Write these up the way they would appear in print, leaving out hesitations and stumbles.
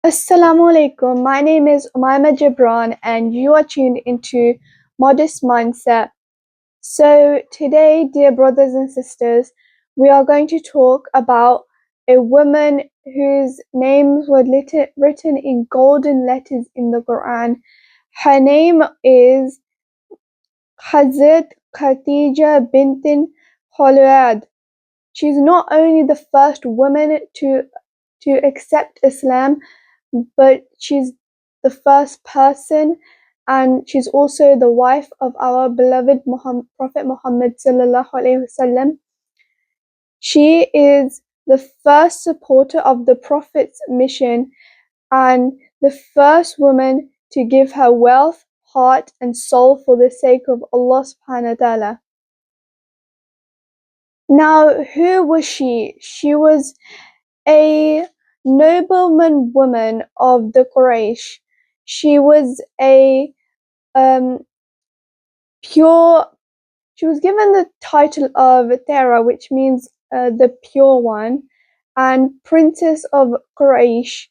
Assalamu alaikum. My name is Umayma Gibran and you are tuned into Modest Mindset. So today, dear brothers and sisters, we are going to talk about a woman whose names were written in golden letters in the Quran. Her name is Hazrat Khadija bint Khuwaylid. She's not only the first woman to accept Islam, but she's the first person, and she's also the wife of our beloved Prophet Muhammad sallallahu alaihi wasallam. She is the first supporter of the Prophet's mission and the first woman to give her wealth, heart, and soul for the sake of Allah subhanahu wa ta'ala. Now, who was she? She was a nobleman woman of the Quraysh. She was a pure. She was given the title of Tara, which means the pure one, and princess of Quraysh.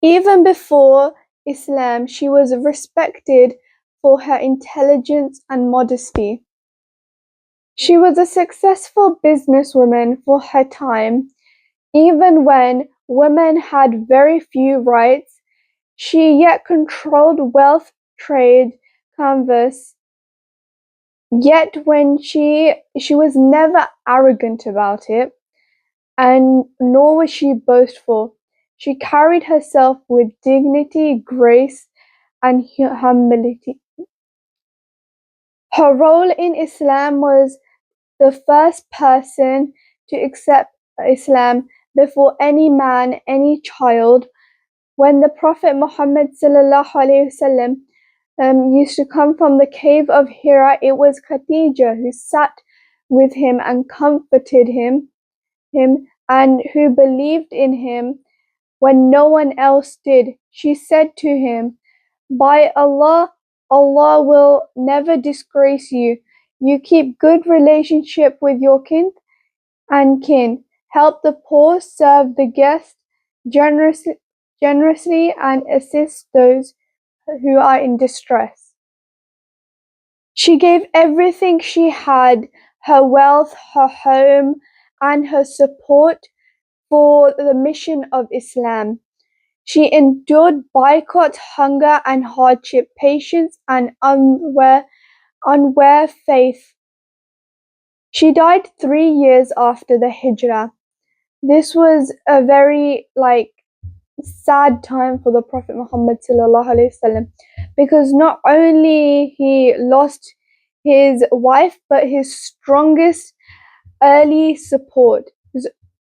Even before Islam, she was respected for her intelligence and modesty. She was a successful businesswoman for her time. Even when women had very few rights, she yet controlled wealth, trade, commerce. Yet when she was never arrogant about it, and nor was she boastful. She carried herself with dignity, grace, and humility. Her role in Islam was the first person to accept Islam before any man, any child. When the Prophet Muhammad sallallahu alaihi wasallam used to come from the cave of Hira, it was Khadija who sat with him and comforted him and who believed in him when no one else did. She said to him, "By Allah, Allah will never disgrace you. You keep good relationship with your kin and kin. Help the poor, serve the guest generously, and assist those who are in distress." She gave everything she had, her wealth, her home, and her support for the mission of Islam. She endured boycott, hunger, and hardship, patience, and unwear faith. She died 3 years after the Hijrah. This was a very sad time for the Prophet Muhammad sallallahu alaihi wasallam, because not only he lost his wife, but his strongest early support,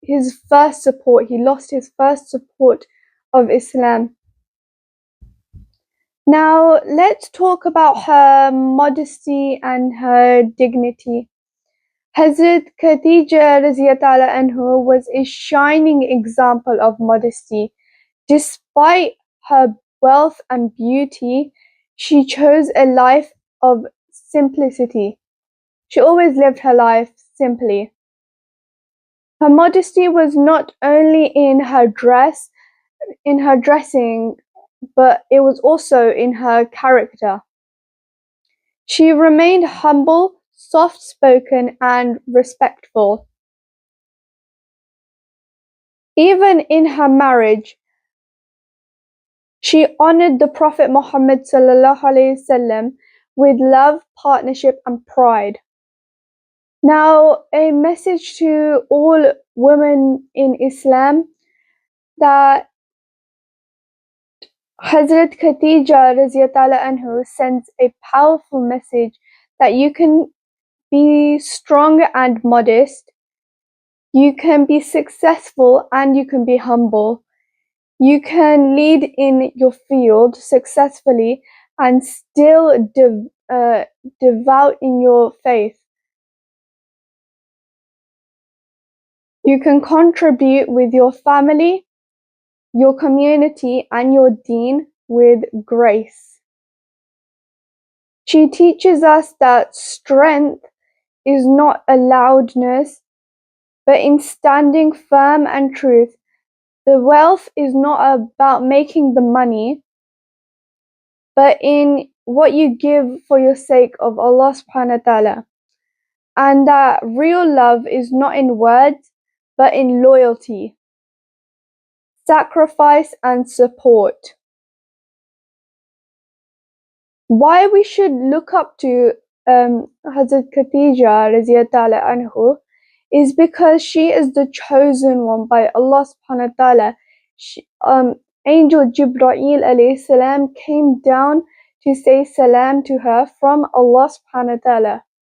his first support. He lost his first support of Islam. Now let's talk about her modesty and her dignity. Hazrat Khadija radhiyallahu anhu was a shining example of modesty. Despite her wealth and beauty, she chose a life of simplicity. She always lived her life simply. Her modesty was not only in her dressing, but it was also in her character. She remained humble, soft-spoken, and respectful. Even in her marriage, she honored the Prophet Muhammad sallallahu alaihi wasallam with love, partnership, and pride. Now, a message to all women in Islam, that Hazrat Khadija radhiyallahu anhu sends a powerful message that you can be strong and modest, you can be successful and you can be humble. You can lead in your field successfully and still devout in your faith. You can contribute with your family, your community, and your deen with grace. She teaches us that strength is not a loudness, but in standing firm and truth. The wealth is not about making the money, but in what you give for your sake of Allah subhanahu wa ta'ala. And that real love is not in words, but in loyalty, sacrifice, and support. Why we should look up to Hazrat Khadija radiallahu anhu is because she is the chosen one by Allah subhanahu wa ta'ala. Angel Jibreel alayhi salam came down to say salam to her from Allah subhanahu wa ta'ala.